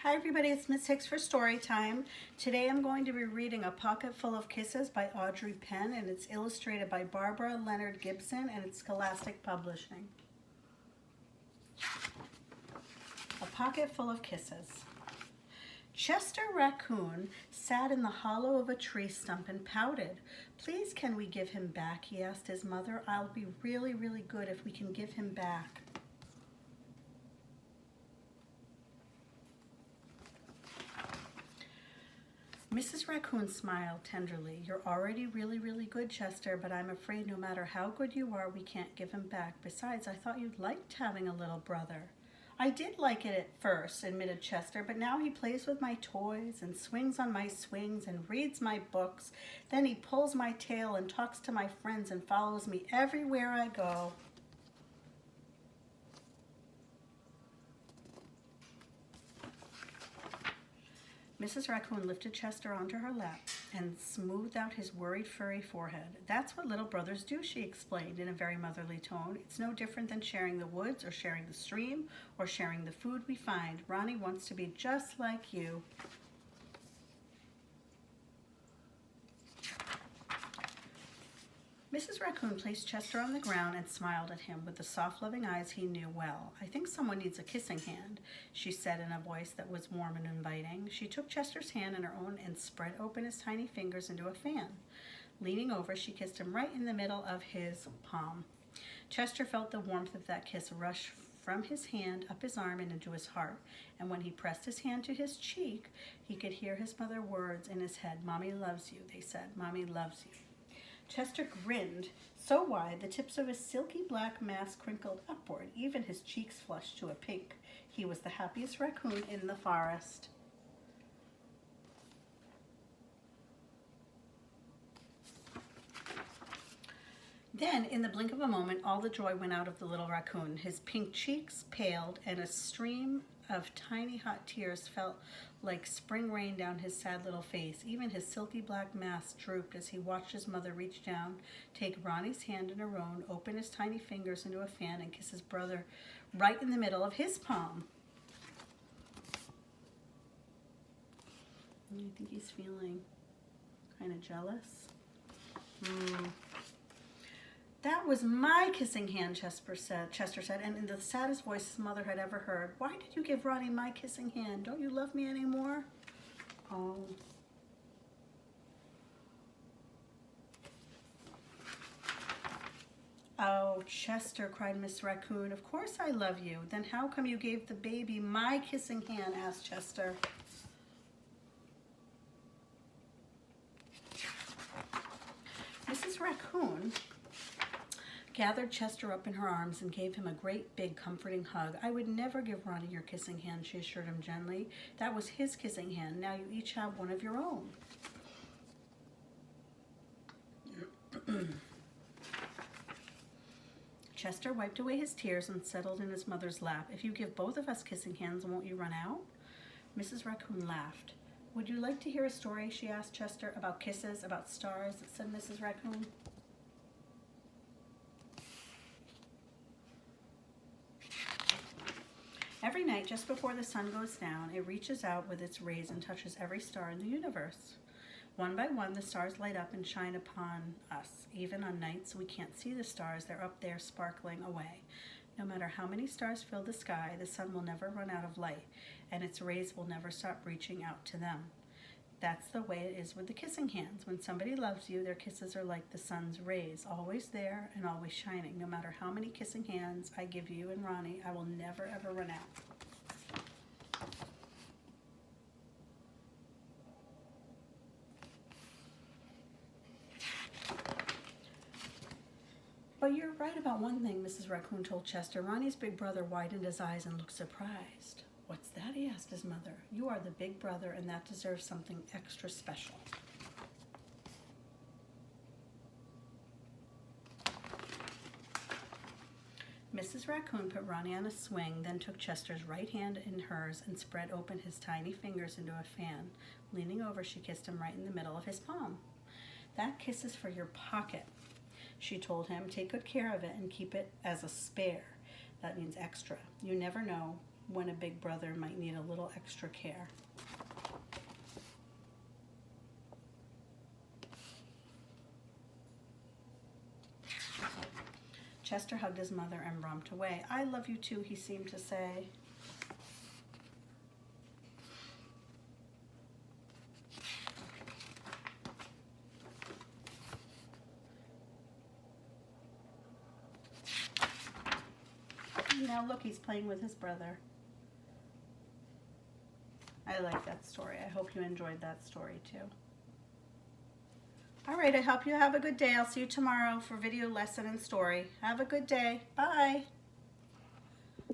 Hi everybody, it's Miss Hicks for Story Time. Today I'm going to be reading A Pocket Full of Kisses by Audrey Penn, and it's illustrated by Barbara Leonard Gibson, and it's Scholastic Publishing. A Pocket Full of Kisses. Chester Raccoon sat in the hollow of a tree stump and pouted. "Please, can we give him back?" he asked his mother. "I'll be really, really good if we can give him back." Mrs. Raccoon smiled tenderly. "You're already really, really good, Chester, but I'm afraid no matter how good you are, we can't give him back. Besides, I thought you liked having a little brother." "I did like it at first," admitted Chester, "but now he plays with my toys and swings on my swings and reads my books. Then he pulls my tail and talks to my friends and follows me everywhere I go." Mrs. Raccoon lifted Chester onto her lap and smoothed out his worried, furry forehead. "That's what little brothers do," she explained in a very motherly tone. "It's no different than sharing the woods or sharing the stream or sharing the food we find. Ronnie wants to be just like you." Mrs. Raccoon placed Chester on the ground and smiled at him with the soft, loving eyes he knew well. "I think someone needs a kissing hand," she said in a voice that was warm and inviting. She took Chester's hand in her own and spread open his tiny fingers into a fan. Leaning over, she kissed him right in the middle of his palm. Chester felt the warmth of that kiss rush from his hand up his arm and into his heart, and when he pressed his hand to his cheek, he could hear his mother's words in his head. "Mommy loves you," they said. "Mommy loves you." Chester grinned so wide the tips of his silky black mask crinkled upward. Even his cheeks flushed to a pink. He was the happiest raccoon in the forest. Then, in the blink of a moment, all the joy went out of the little raccoon. His pink cheeks paled, and a stream of tiny hot tears fell like spring rain down his sad little face. Even his silky black mask drooped as he watched his mother reach down, take Ronnie's hand in her own, open his tiny fingers into a fan, and kiss his brother right in the middle of his palm. I think he's feeling kind of jealous. "That was my kissing hand," Chester said, and in the saddest voice his mother had ever heard. "Why did you give Ronnie my kissing hand? Don't you love me anymore?" "Oh." "Oh, Chester," cried Miss Raccoon, "of course I love you. Then how come you gave the baby my kissing hand?" asked Chester. Mrs. Raccoon gathered Chester up in her arms and gave him a great big comforting hug. "I would never give Ronnie your kissing hand," she assured him gently. "That was his kissing hand. Now you each have one of your own." Chester wiped away his tears and settled in his mother's lap. "If you give both of us kissing hands, won't you run out?" Mrs. Raccoon laughed. "Would you like to hear a story?" she asked Chester. "About kisses, about stars," said Mrs. Raccoon. Every night, just before the sun goes down, it reaches out with its rays and touches every star in the universe. One by one, the stars light up and shine upon us. Even on nights we can't see the stars, they're up there sparkling away. No matter how many stars fill the sky, the sun will never run out of light, and its rays will never stop reaching out to them. That's the way it is with the kissing hands. When somebody loves you, their kisses are like the sun's rays, always there and always shining. No matter how many kissing hands I give you and Ronnie, I will never ever run out. "But you're right about one thing," Mrs. Raccoon told Chester. Ronnie's big brother widened his eyes and looked surprised. "What's that?" he asked his mother. "You are the big brother, and that deserves something extra special." Mrs. Raccoon put Ronnie on a swing, then took Chester's right hand in hers and spread open his tiny fingers into a fan. Leaning over, she kissed him right in the middle of his palm. "That kiss is for your pocket," she told him. "Take good care of it and keep it as a spare. That means extra. You never know when a big brother might need a little extra care. Chester hugged his mother and romped away. I love you too, he seemed to say. Now look, he's playing with his brother. I like that story. I hope you enjoyed that story too. All right, I hope you have a good day. I'll see you tomorrow for video lesson and story. Have a good day. Bye.